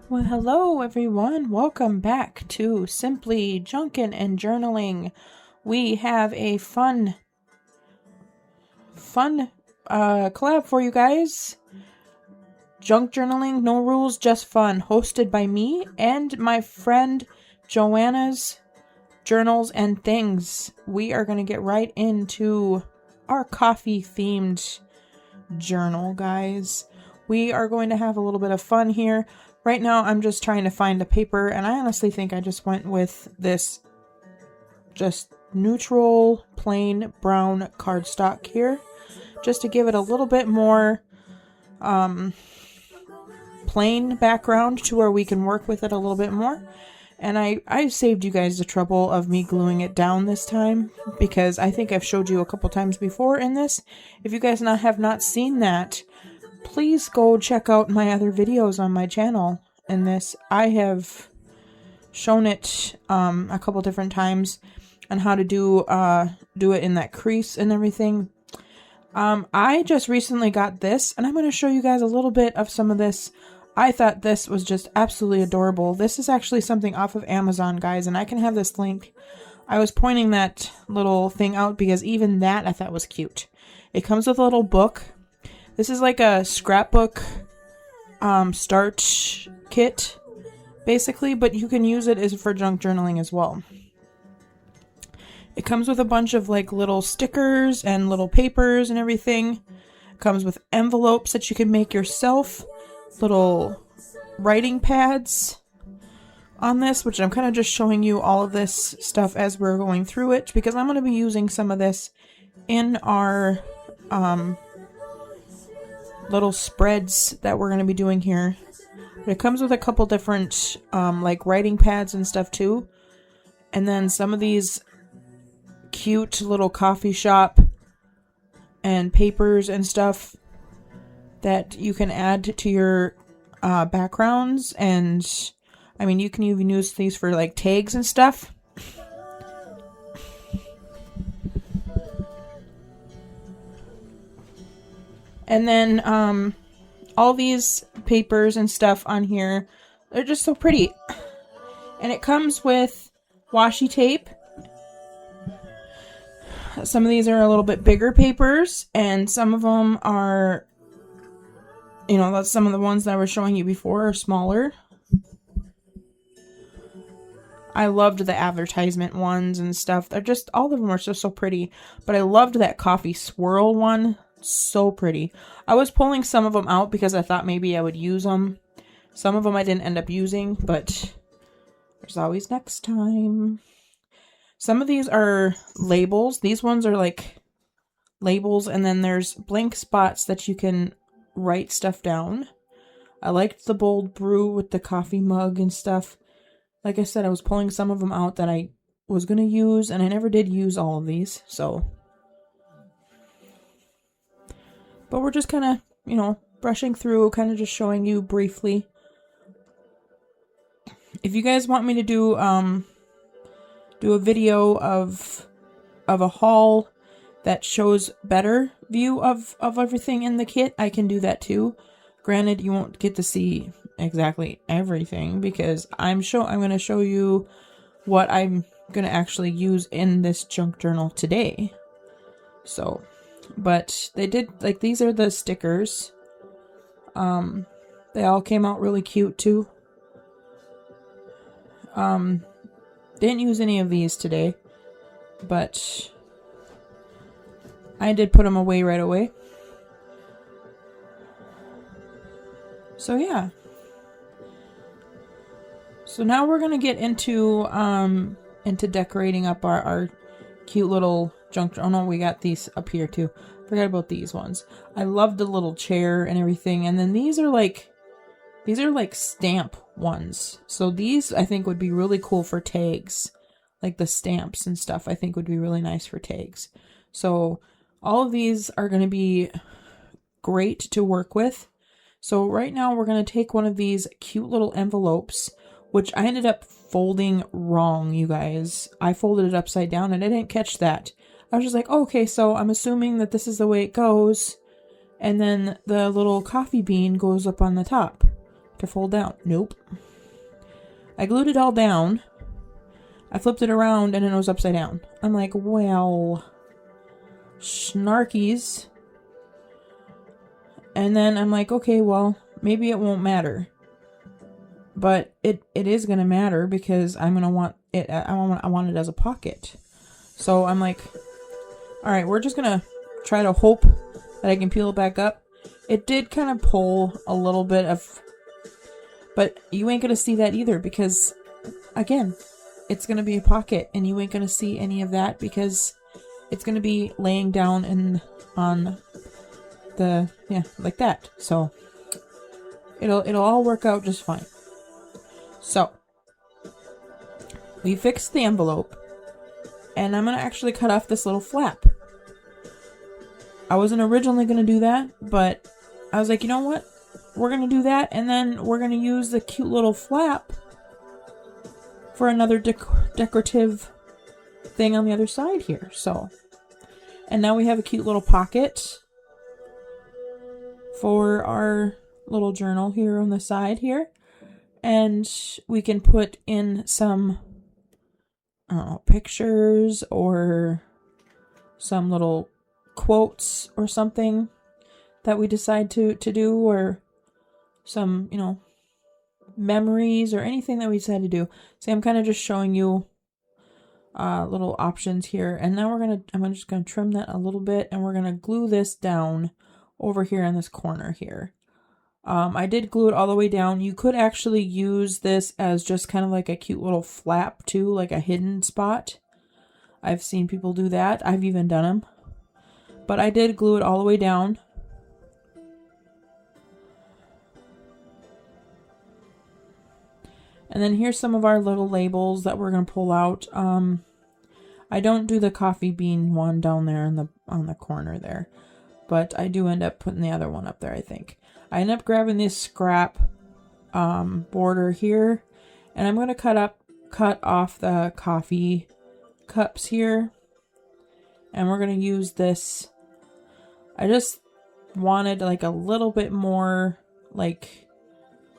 Well, hello everyone. Welcome back to Simply Junkin' and Journaling. We have a fun collab for you guys. Junk journaling, no rules, just fun. Hosted by me and my friend Joanna's Journals and Things. We are going to get right into our coffee themed journal, guys. We are going to have a little bit of fun here. Right now, I'm just trying to find a paper, and I honestly think I just went with this just neutral, plain brown cardstock here, just to give it a little bit more plain background to where we can work with it a little bit more. And I saved you guys the trouble of me gluing it down this time, because I think I've showed you a couple times before in this. If you guys have not seen that, please go check out my other videos on my channel. In this, I have shown it a couple different times on how to do it in that crease and everything. I just recently got this, and I'm going to show you guys a little bit of some of this. I thought this was just absolutely adorable. This is actually something off of Amazon, guys, and I can have this link. I was pointing that little thing out because even that I thought was cute. It comes with a little book. This is like a scrapbook start kit, basically, but you can use it as for junk journaling as well. It comes with a bunch of like little stickers and little papers and everything. It comes with envelopes that you can make yourself, little writing pads on this, which I'm kind of just showing you all of this stuff as we're going through it, because I'm going to be using some of this in our little spreads that we're going to be doing here. But it comes with a couple different like writing pads and stuff too, and then some of these cute little coffee shop and papers and stuff that you can add to your backgrounds. And I mean, you can even use these for like tags and stuff. And then all these papers and stuff on here, they're just so pretty. And it comes with washi tape. Some of these are a little bit bigger papers, and some of them are, you know, that's some of the ones that I was showing you before are smaller. I loved the advertisement ones and stuff. They're just, all of them are so pretty. But I loved that coffee swirl one. So pretty. I was pulling some of them out because I thought maybe I would use them. Some of them I didn't end up using, but there's always next time. Some of these are labels. These ones are like labels, and then there's blank spots that you can write stuff down. I liked the bold brew with the coffee mug and stuff. Like I said, I was pulling some of them out that I was going to use, and I never did use all of these, so. But we're just kind of, you know, brushing through, kind of just showing you briefly. If you guys want me to do a video of a haul that shows better view of everything in the kit, I can do that too. Granted, you won't get to see exactly everything because I'm going to show you what I'm going to actually use in this junk journal today. So, but they did, like, these are the stickers. They all came out really cute too. Didn't use any of these today, but I did put them away right away. So yeah. So now we're gonna get into decorating up our cute little junk. Oh no, we got these up here too. Forgot about these ones. I love the little chair and everything. And then these are like stamp ones. So these I think would be really cool for tags. Like the stamps and stuff I think would be really nice for tags. So all of these are going to be great to work with. So right now we're going to take one of these cute little envelopes, which I ended up folding wrong, you guys. I folded it upside down and I didn't catch that. I was just like, oh, okay, so I'm assuming that this is the way it goes. And then the little coffee bean goes up on the top. to fold down. Nope. I glued it all down. I flipped it around and then it was upside down. I'm like, well, snarkies. And then I'm like, okay, well, maybe it won't matter. But it is going to matter because I'm going to want it, I want it as a pocket. So I'm like, all right, we're just going to try to hope that I can peel it back up. It did kind of pull a little bit of, but you ain't going to see that either because, again, it's going to be a pocket and you ain't going to see any of that because it's going to be laying down on the, yeah, like that. So it'll all work out just fine. So we fixed the envelope and I'm going to actually cut off this little flap. I wasn't originally going to do that, but I was like, you know what? We're going to do that and then we're going to use the cute little flap for another decorative thing on the other side here. So, and now we have a cute little pocket for our little journal here on the side here. And we can put in some, I don't know, pictures or some little quotes or something that we decide to do, or some, you know, memories or anything that we decide to do. See, I'm kind of just showing you little options here. And now I'm just gonna trim that a little bit and we're gonna glue this down over here in this corner here. I did glue it all the way down. You could actually use this as just kind of like a cute little flap too, like a hidden spot. I've seen people do that. I've even done them. But I did glue it all the way down. And then here's some of our little labels that we're going to pull out. I don't do the coffee bean one down there on the corner there. But I do end up putting the other one up there, I think. I end up grabbing this scrap border here. And I'm going to cut off the coffee cups here. And we're going to use this. I just wanted like a little bit more like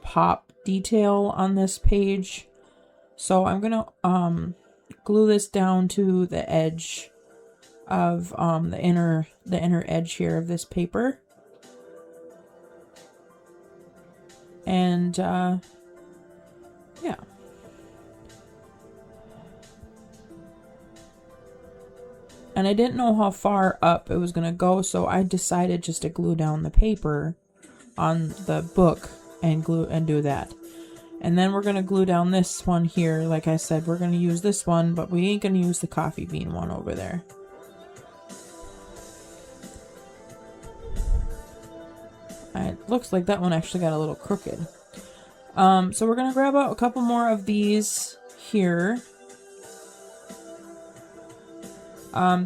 pop detail on this page. So I'm going to glue this down to the edge of the inner edge here of this paper. And yeah. And I didn't know how far up it was going to go, so I decided just to glue down the paper on the book and do that. And then we're going to glue down this one here. Like I said, we're going to use this one, but we ain't going to use the coffee bean one over there. It looks like that one actually got a little crooked. So we're going to grab out a couple more of these here.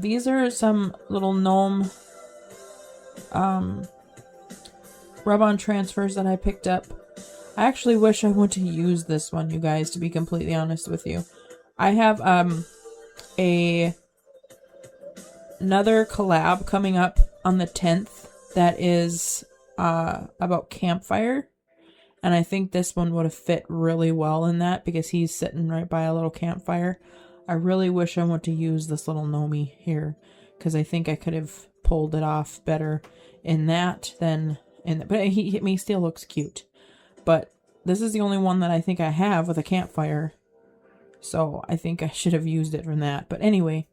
These are some little gnome rub-on transfers that I picked up. I actually wish I would to use this one, you guys, to be completely honest with you. I have another collab coming up on the 10th that is about campfire. And I think this one would have fit really well in that because he's sitting right by a little campfire. I really wish I went to use this little gnomie here because I think I could have pulled it off better in that than in the, but he still looks cute. But this is the only one that I think I have with a campfire. So I think I should have used it from that. But anyway,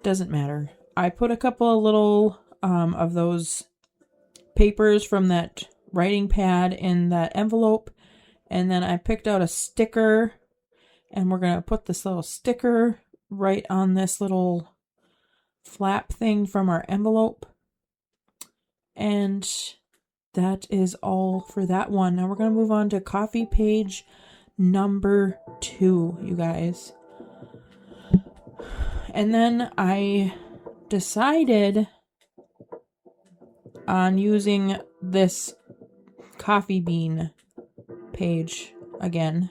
doesn't matter. I put a couple of little of those papers from that writing pad in that envelope. And then I picked out a sticker. And we're going to put this little sticker right on this little flap thing from our envelope. And that is all for that one. Now we're going to move on to coffee page number 2, you guys. And then I decided on using this coffee bean page again.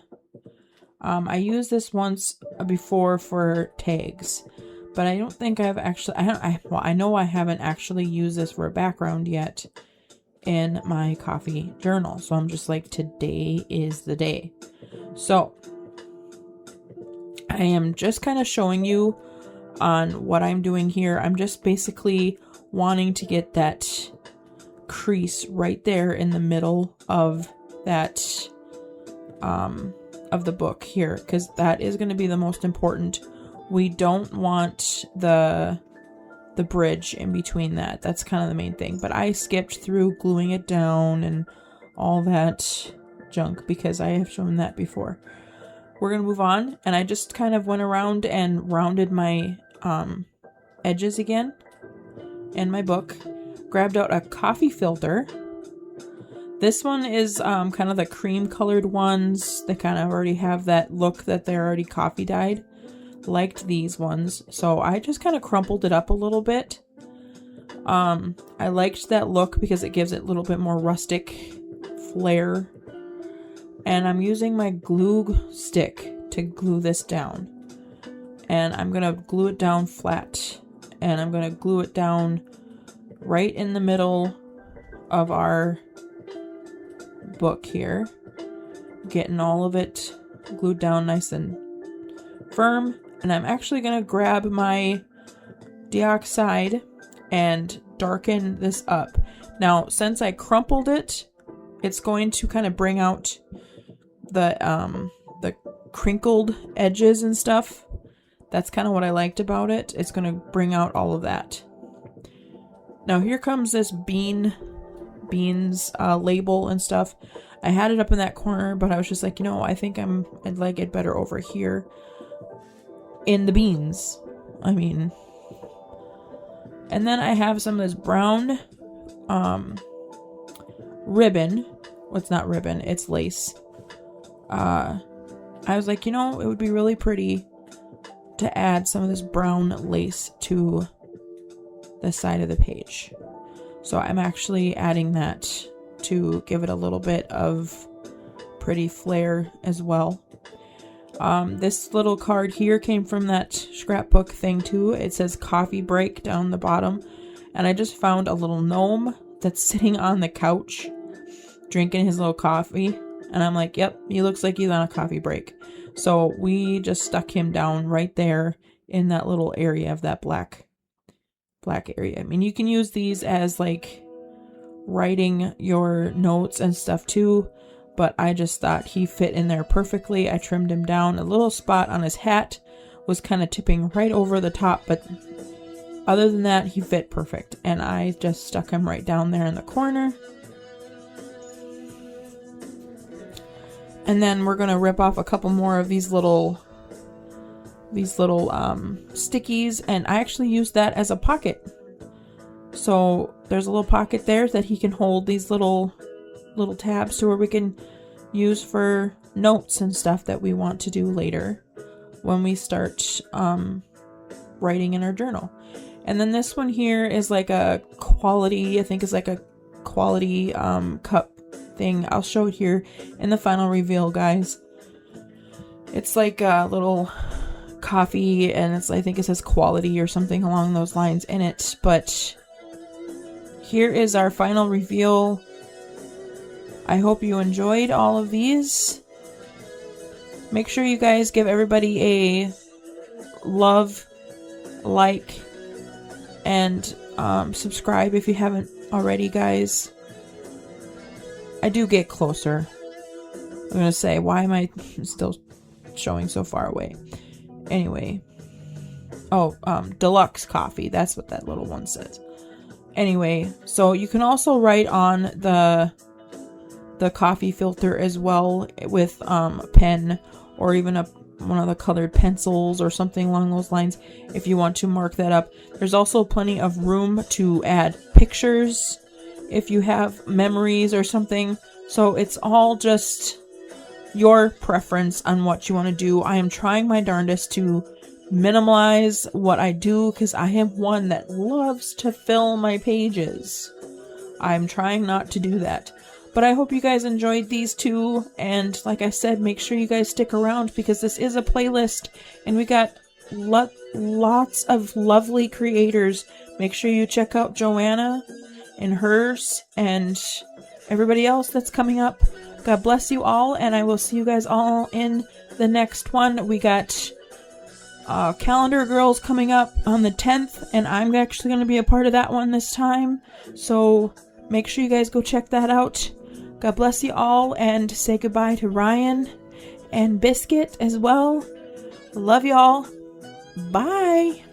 I used this once before for tags, but I don't think I've actually, I know I haven't actually used this for a background yet in my coffee journal. So I'm just like, today is the day. So I am just kind of showing you on what I'm doing here. I'm just basically wanting to get that crease right there in the middle of that of the book here, because that is going to be the most important. We don't want the bridge in between that. That's kind of the main thing. But I skipped through gluing it down and all that junk because I have shown that before. We're going to move on, and I just kind of went around and rounded my edges again in my book. Grabbed out a coffee filter. This one is kind of the cream colored ones. They kind of already have that look that they're already coffee dyed. Liked these ones, so I just kind of crumpled it up a little bit. I liked that look because it gives it a little bit more rustic flair. And I'm using my glue stick to glue this down. And I'm going to glue it down flat. And I'm going to glue it down right in the middle of our book here. Getting all of it glued down nice and firm. And I'm actually going to grab my deoxide and darken this up. Now, since I crumpled it, it's going to kind of bring out the crinkled edges and stuff. That's kind of what I liked about it. It's going to bring out all of that. Now here comes this beans label and stuff. I had it up in that corner, but I was just like, I think I'd like it better over here in the beans. And then I have some of this brown ribbon. Well, it's not ribbon, it's lace. I was like, it would be really pretty to add some of this brown lace to the side of the page. So I'm actually adding that to give it a little bit of pretty flair as well. This little card here came from that scrapbook thing too. It says coffee break down the bottom. And I just found a little gnome that's sitting on the couch drinking his little coffee. And I'm like, yep, he looks like he's on a coffee break. So we just stuck him down right there in that little area of that black area. You can use these as like writing your notes and stuff too, but I just thought he fit in there perfectly. I trimmed him down. A little spot on his hat was kind of tipping right over the top, but other than that, he fit perfect. And I just stuck him right down there in the corner. And then we're going to rip off a couple more of these little stickies, and I actually used that as a pocket. So there's a little pocket there that he can hold these little tabs to where we can use for notes and stuff that we want to do later when we start writing in our journal. And then this one here is like a quality, I think it's like a quality cup thing. I'll show it here in the final reveal, guys. It's like a little coffee, and I think it says quality or something along those lines in it. But here is our final reveal. I hope you enjoyed all of these. Make sure you guys give everybody a love, like, and subscribe if you haven't already, guys. I do get closer. I'm gonna say, why am I still showing so far away? Anyway. Oh, deluxe coffee. That's what that little one says. Anyway, so you can also write on the coffee filter as well with a pen, or even one of the colored pencils or something along those lines if you want to mark that up. There's also plenty of room to add pictures if you have memories or something. So it's all just your preference on what you want to do. I am trying my darndest to minimize what I do because I am one that loves to fill my pages. I'm trying not to do that. But I hope you guys enjoyed these two, and like I said, make sure you guys stick around because this is a playlist and we got lots of lovely creators. Make sure you check out Joanna and hers and everybody else that's coming up. God bless you all, and I will see you guys all in the next one. We got Calendar Girls coming up on the 10th, and I'm actually going to be a part of that one this time. So make sure you guys go check that out. God bless you all, and say goodbye to Ryan and Biscuit as well. Love y'all. Bye.